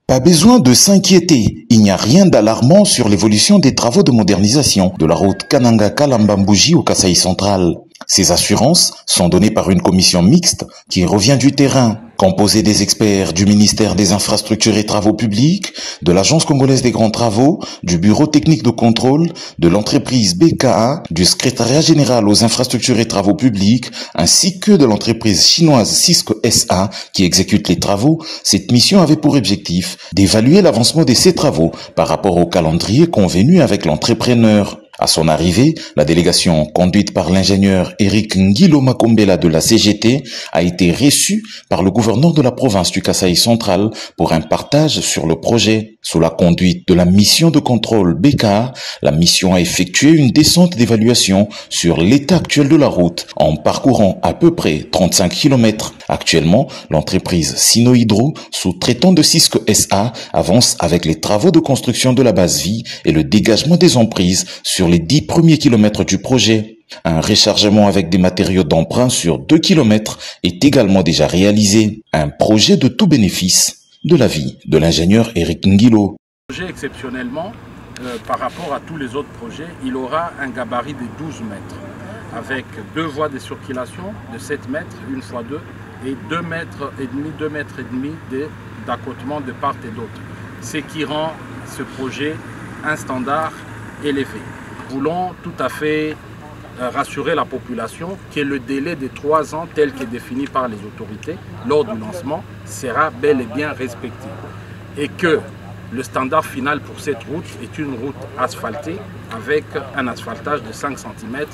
Pas besoin de s'inquiéter, il n'y a rien d'alarmant sur l'évolution des travaux de modernisation de la route Kananga-Kalambambouji au Kasaï central. Ces assurances sont données par une commission mixte qui revient du terrain, composée des experts du ministère des Infrastructures et Travaux Publics, de l'Agence congolaise des grands travaux, du Bureau technique de contrôle, de l'entreprise BKA, du secrétariat général aux infrastructures et travaux publics, ainsi que de l'entreprise chinoise Cisco SA qui exécute les travaux. Cette mission avait pour objectif d'évaluer l'avancement de ces travaux par rapport au calendrier convenu avec l'entrepreneur. À son arrivée, la délégation conduite par l'ingénieur Eric Ngilo Makombela de la CGT a été reçue par le gouverneur de la province du Kasaï central pour un partage sur le projet. Sous la conduite de la mission de contrôle BKA, la mission a effectué une descente d'évaluation sur l'état actuel de la route en parcourant à peu près 35 km. Actuellement, l'entreprise Sinohydro, sous-traitant de Cisco SA, avance avec les travaux de construction de la base vie et le dégagement des emprises sur les 10 premiers kilomètres du projet. Un rechargement avec des matériaux d'emprunt sur 2 km est également déjà réalisé. Un projet de tout bénéfice de la vie de l'ingénieur Eric Ngilo. Projet exceptionnellement, par rapport à tous les autres projets, il aura un gabarit de 12 mètres avec 2 voies de circulation de 7 mètres, une fois 2, et 2 mètres et demi d'accotement de part et d'autre. Ce qui rend ce projet un standard élevé. Nous voulons tout à fait rassurer la population que le délai de 3 ans tel que défini par les autorités lors du lancement sera bel et bien respecté et que le standard final pour cette route est une route asphaltée avec un asphaltage de 5 cm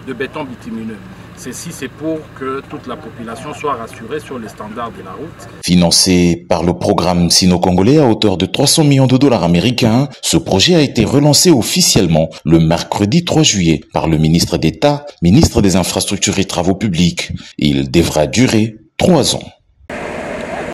de béton bitumineux. Ceci, c'est pour que toute la population soit rassurée sur les standards de la route. Financé par le programme sino-congolais à hauteur de 300 millions de dollars américains, ce projet a été relancé officiellement le mercredi 3 juillet par le ministre d'État, ministre des Infrastructures et Travaux Publics. Il devra durer 3 ans.